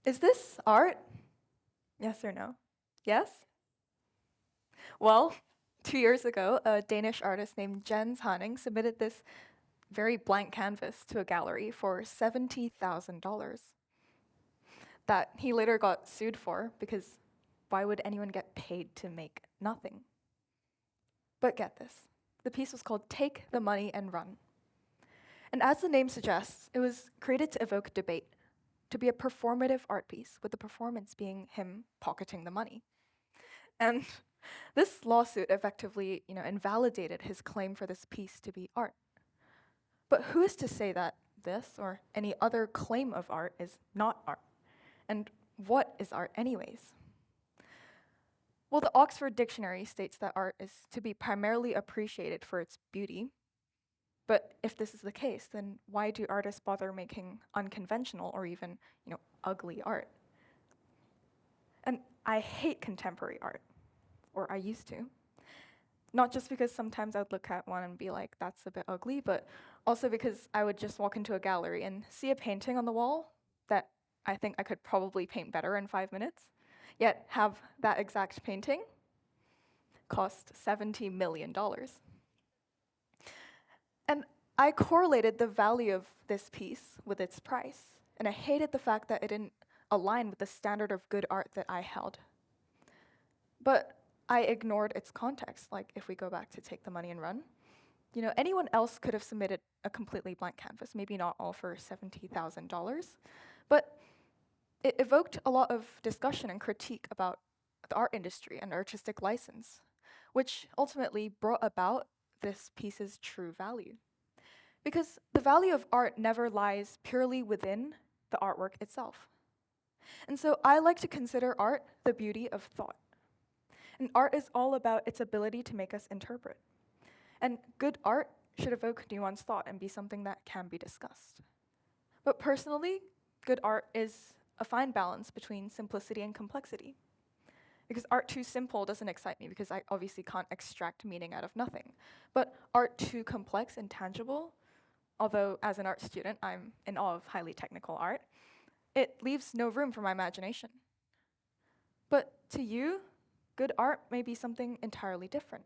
Is this art? Yes or no? Yes? Well, 2 years ago, a Danish artist named Jens Hanning submitted this very blank canvas to a gallery for $70,000 that he later got sued for because why would anyone get paid to make nothing? But get this, the piece was called Take the Money and Run. And as the name suggests, it was created to evoke debate, to be a performative art piece, with the performance being him pocketing the money. And this lawsuit effectively, invalidated his claim for this piece to be art. But who is to say that this or any other claim of art is not art? And what is art, anyways? Well, the Oxford Dictionary states that art is to be primarily appreciated for its beauty. But if this is the case, then why do artists bother making unconventional or even, ugly art? And I hate contemporary art, or I used to. Not just because sometimes I'd look at one and be like, that's a bit ugly, but also because I would just walk into a gallery and see a painting on the wall that I think I could probably paint better in 5 minutes, yet have that exact painting cost $70 million. And I correlated the value of this piece with its price, and I hated the fact that it didn't align with the standard of good art that I held. But I ignored its context, like if we go back to Take the Money and Run. Anyone else could have submitted a completely blank canvas, maybe not all for $70,000, but it evoked a lot of discussion and critique about the art industry and artistic license, which ultimately brought about this piece's true value. Because the value of art never lies purely within the artwork itself. And so I like to consider art the beauty of thought. And art is all about its ability to make us interpret. And good art should evoke nuanced thought and be something that can be discussed. But personally, good art is a fine balance between simplicity and complexity. Because art too simple doesn't excite me because I obviously can't extract meaning out of nothing. But art too complex and tangible, although as an art student, I'm in awe of highly technical art, it leaves no room for my imagination. But to you, good art may be something entirely different.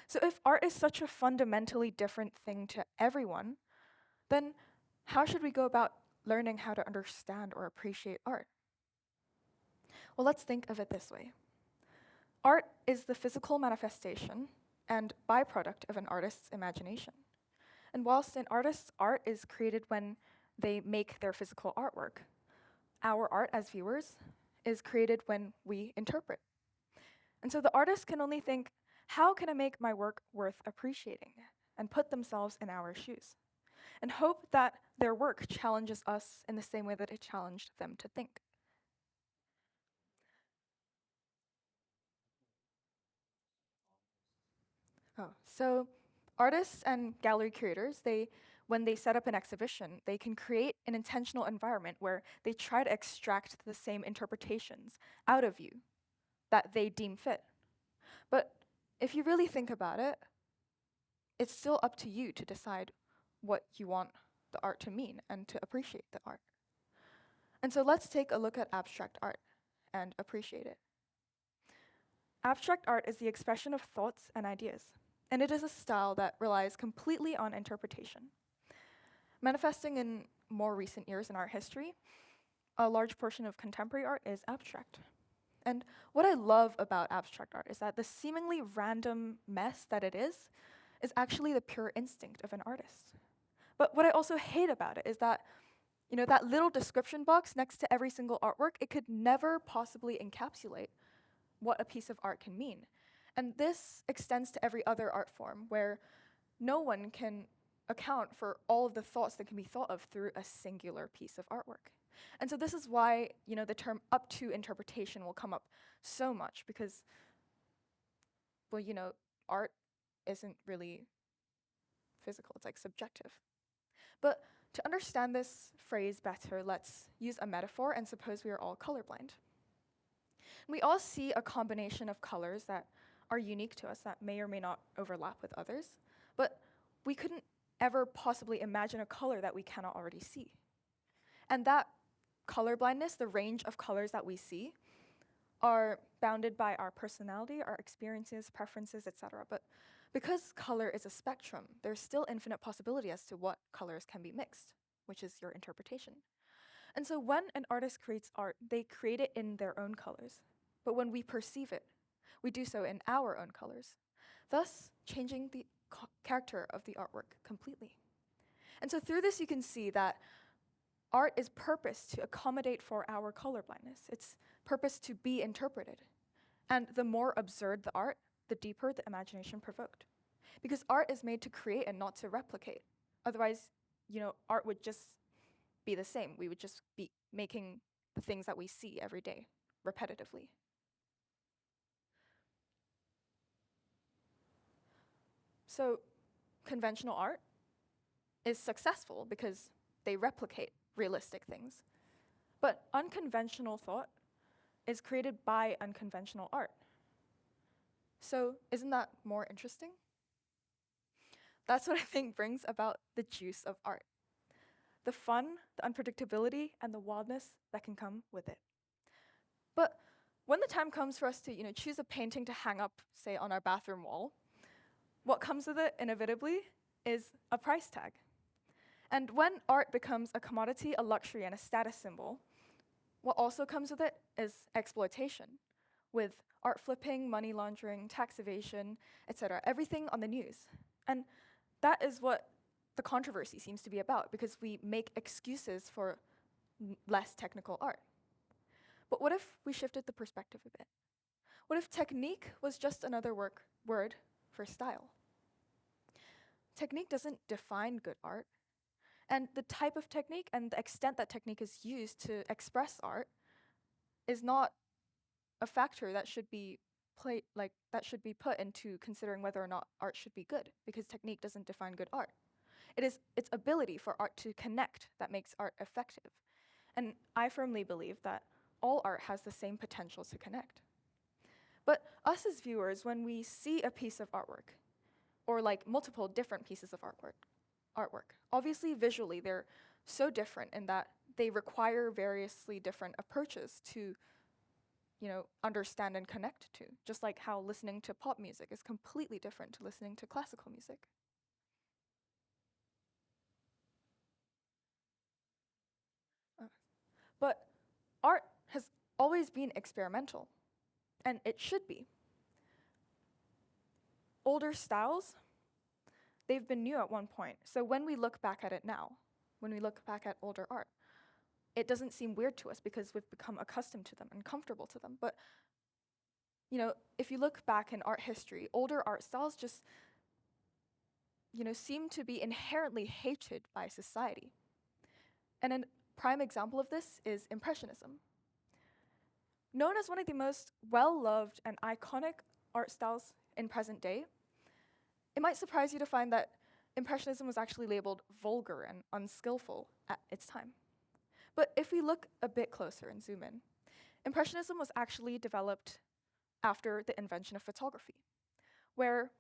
So if art is such a fundamentally different thing to everyone, then how should we go about learning how to understand or appreciate art? Well, let's think of it this way. Art is the physical manifestation and byproduct of an artist's imagination. And whilst an artist's art is created when they make their physical artwork, our art as viewers is created when we interpret. And so the artist can only think, how can I make my work worth appreciating? And put themselves in our shoes. And hope that their work challenges us in the same way that it challenged them to think. So artists and gallery curators, when they set up an exhibition, they can create an intentional environment where they try to extract the same interpretations out of you that they deem fit. But if you really think about it, it's still up to you to decide what you want the art to mean and to appreciate the art. And so let's take a look at abstract art and appreciate it. Abstract art is the expression of thoughts and ideas, and it is a style that relies completely on interpretation. Manifesting in more recent years in art history, a large portion of contemporary art is abstract. And what I love about abstract art is that the seemingly random mess that it is actually the pure instinct of an artist. But what I also hate about it is that, that little description box next to every single artwork, it could never possibly encapsulate what a piece of art can mean. And this extends to every other art form where no one can account for all of the thoughts that can be thought of through a singular piece of artwork. And so this is why, the term up to interpretation will come up so much because, well, art isn't really physical, it's like subjective. But to understand this phrase better, let's use a metaphor and suppose we are all colorblind. We all see a combination of colors that are unique to us that may or may not overlap with others, but we couldn't ever possibly imagine a color that we cannot already see. And that color blindness, the range of colors that we see, are bounded by our personality, our experiences, preferences, etc. But because color is a spectrum, there's still infinite possibility as to what colors can be mixed, which is your interpretation. And so when an artist creates art, they create it in their own colors. But when we perceive it, we do so in our own colors, thus changing the character of the artwork completely. And so through this, you can see that art is purposed to accommodate for our color blindness. It's purposed to be interpreted. And the more absurd the art, the deeper the imagination provoked. Because art is made to create and not to replicate. Otherwise, art would just be the same. We would just be making the things that we see every day repetitively. So conventional art is successful because they replicate realistic things. But unconventional thought is created by unconventional art. So isn't that more interesting? That's what I think brings about the juice of art. The fun, the unpredictability, and the wildness that can come with it. But when the time comes for us to choose a painting to hang up, say, on our bathroom wall, what comes with it inevitably is a price tag. And when art becomes a commodity, a luxury, and a status symbol, what also comes with it is exploitation, with art flipping, money laundering, tax evasion, etc., everything on the news. And that is what the controversy seems to be about, because we make excuses for less technical art. But what if we shifted the perspective a bit? What if technique was just another word for style? Technique doesn't define good art. And the type of technique and the extent that technique is used to express art is not a factor that should be put into considering whether or not art should be good, because technique doesn't define good art. It is its ability for art to connect that makes art effective. And I firmly believe that all art has the same potential to connect. But us as viewers, when we see a piece of artwork, or like multiple different pieces of artwork, obviously visually they're so different in that they require variously different approaches to understand and connect to, just like how listening to pop music is completely different to listening to classical music. But art has always been experimental, and it should be. Older styles, they've been new at one point. So when we look back at it now, when we look back at older art, it doesn't seem weird to us because we've become accustomed to them and comfortable to them. But if you look back in art history, older art styles just seem to be inherently hated by society. And a prime example of this is Impressionism. Known as one of the most well-loved and iconic art styles in present day, it might surprise you to find that Impressionism was actually labeled vulgar and unskillful at its time. But if we look a bit closer and zoom in, Impressionism was actually developed after the invention of photography, where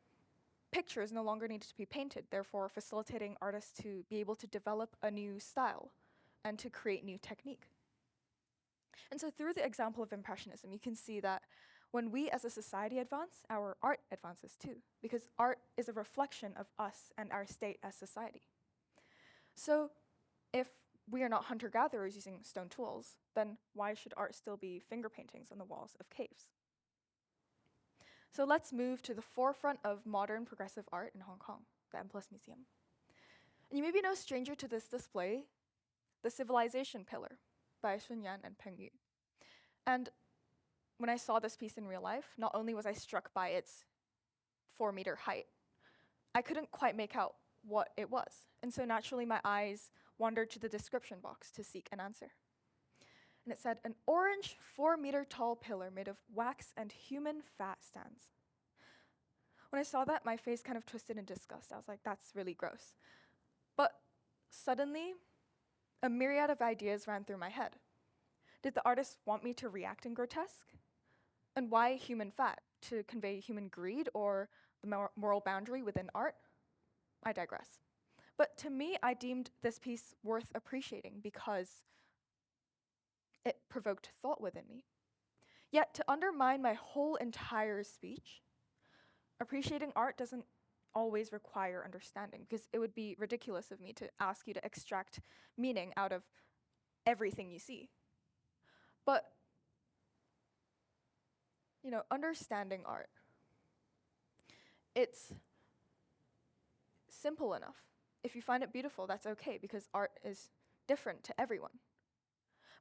pictures no longer needed to be painted, therefore facilitating artists to be able to develop a new style and to create new technique. And so through the example of Impressionism, you can see that when we as a society advance, our art advances too, because art is a reflection of us and our state as society. So if we are not hunter-gatherers using stone tools, then why should art still be finger paintings on the walls of caves? So let's move to the forefront of modern progressive art in Hong Kong, the M+ Museum. And you may be no stranger to this display, the Civilization Pillar by Sun Yan and Peng Yu. And when I saw this piece in real life, not only was I struck by its 4-meter height, I couldn't quite make out what it was. And so naturally my eyes wandered to the description box to seek an answer. And it said, an orange 4-meter tall pillar made of wax and human fat stands. When I saw that, my face kind of twisted in disgust. I was like, that's really gross. But suddenly, a myriad of ideas ran through my head. Did the artist want me to react in grotesque? And why human fat? To convey human greed or the moral boundary within art? I digress. But to me, I deemed this piece worth appreciating because it provoked thought within me. Yet, to undermine my whole entire speech, appreciating art doesn't always require understanding, because it would be ridiculous of me to ask you to extract meaning out of everything you see. But, understanding art, it's simple enough. If you find it beautiful, that's okay, because art is different to everyone.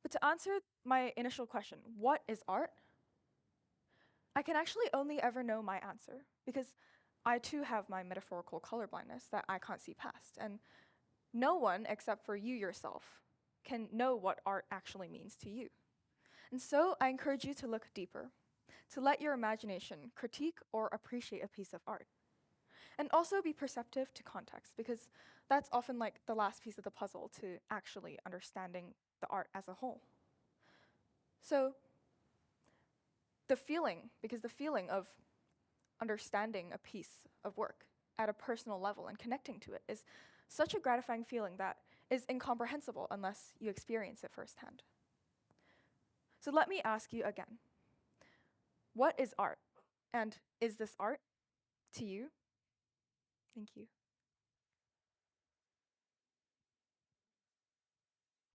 But to answer my initial question, what is art? I can actually only ever know my answer, because I too have my metaphorical colorblindness that I can't see past. And no one, except for you yourself, can know what art actually means to you. And so I encourage you to look deeper, to let your imagination critique or appreciate a piece of art. And also be perceptive to context, because that's often like the last piece of the puzzle to actually understanding the art as a whole. So the feeling of understanding a piece of work at a personal level and connecting to it is such a gratifying feeling that is incomprehensible unless you experience it firsthand. So let me ask you again, what is art? And is this art to you? Thank you.